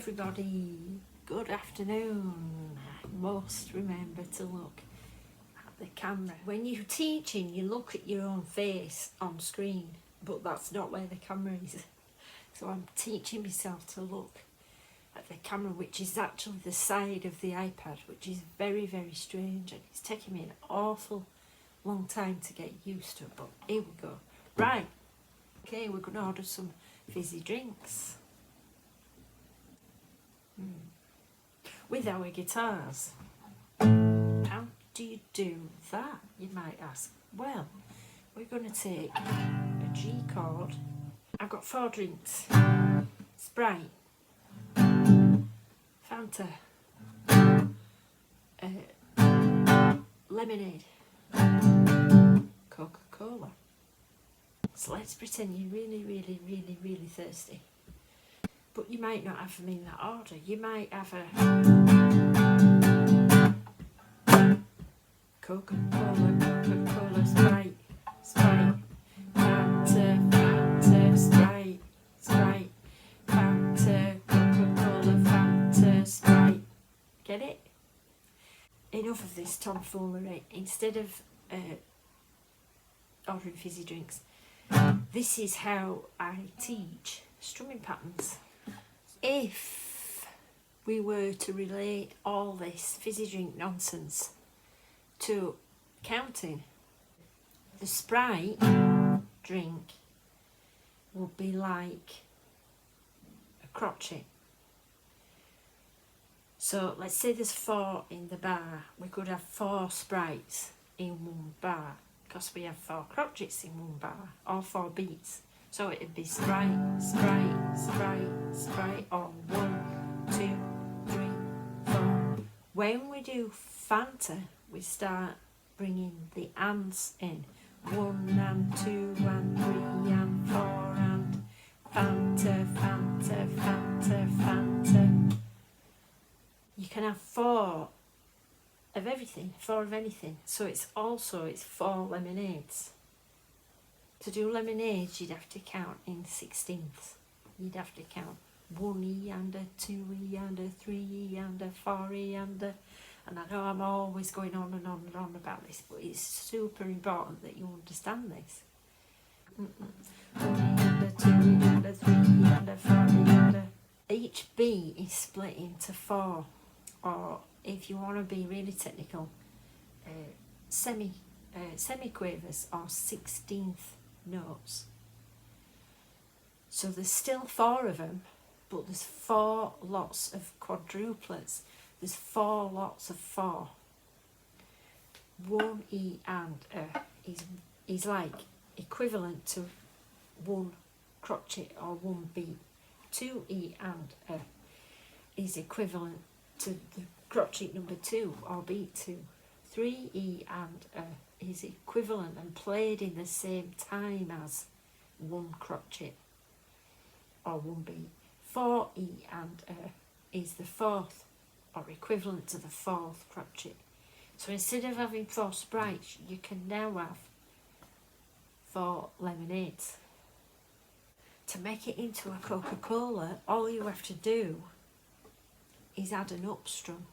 everybody, good afternoon. Must remember to look at the camera. When you're teaching, you look at your own face on screen, but that's not where the camera is. So I'm teaching myself to look at the camera, which is actually the side of the iPad, which is very, very strange, and it's taking me an awful long time to get used to, but here we go. Right, okay, we're going to order some fizzy drinks with our guitars. How do you do that, you might ask? Well, we're going to take a G chord. I've got 4 drinks: Sprite, Fanta, lemonade, Coca-Cola. So let's pretend you're really, really, really, really thirsty. But you might not have them in that order. You might have a Coca-Cola, Coca-Cola, Sprite, Sprite, Fanta, Fanta, Sprite, Sprite, Fanta, Coca-Cola, Fanta, Sprite. Get it? Enough of this tomfoolery. Instead of ordering fizzy drinks, this is how I teach strumming patterns. If we were to relate all this fizzy drink nonsense to counting, the Sprite drink would be like a crotchet. So let's say there's 4 in the bar. We could have 4 Sprites in one bar, because we have 4 crotchets in one bar, or 4 beats. So it'd be Sprite, Sprite, Sprite, Sprite, or 1, 2, 3, 4. When we do Fanta, we start bringing the ands in. 1 and 2 and 3 and 4 and Fanta, Fanta, Fanta, Fanta. You can have 4 of everything, 4 of anything. So it's 4 lemonades. To do lemonades, you'd have to count in 16ths. You'd have to count 1E and a 2E and a 3E and a 4E and a... And I know I'm always going on and on and on about this, but it's super important that you understand this. 1E and a 2E and a 3E and a 4E and a... Each beat is split into 4, or if you want to be really technical, semiquavers, or 16th notes. So there's still 4 of them, but there's 4 lots of quadruplets. There's 4 lots of 4. 1 E and is like equivalent to 1 crotchet or 1 beat. 2 E and is equivalent to the crotchet number 2 or beat 2. 3 E and is equivalent and played in the same time as 1 crotchet or 1 beat. 4 E and is the 4th or equivalent to the 4th crotchet. So instead of having 4 Sprites, you can now have 4 lemonades. To make it into a Coca-Cola, all you have to do is add an upstrum.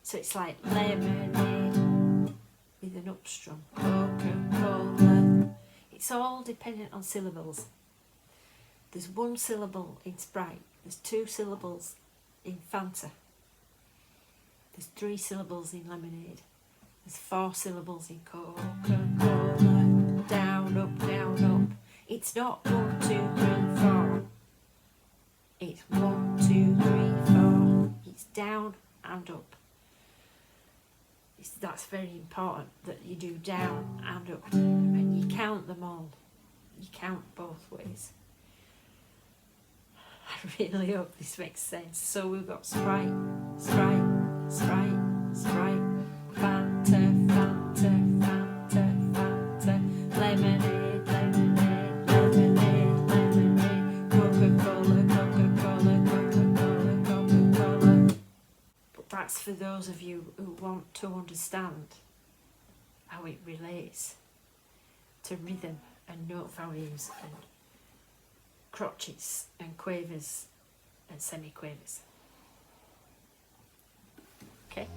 So it's like lemonade with an upstrum. Coca-Cola. It's all dependent on syllables. There's 1 syllable in Sprite. There's 2 syllables in Fanta. There's 3 syllables in lemonade. There's 4 syllables in Coca-Cola. Down, up, down, up. It's not 1, 2, 3, 4. It's 1, 2, 3, 4. It's down and up. That's very important, that you do down and up, and you count them all. You count both ways. I really hope this makes sense. So we've got Sprite, Sprite, Sprite, Sprite, Fanta, Fanta, Fanta, Fanta, lemonade, lemonade, lemonade, lemonade, Coca-Cola, Coca-Cola, Coca-Cola, Coca-Cola. But that's for those of you who want to understand how it relates to rhythm and note values and crotchets and quavers and semiquavers. Okay.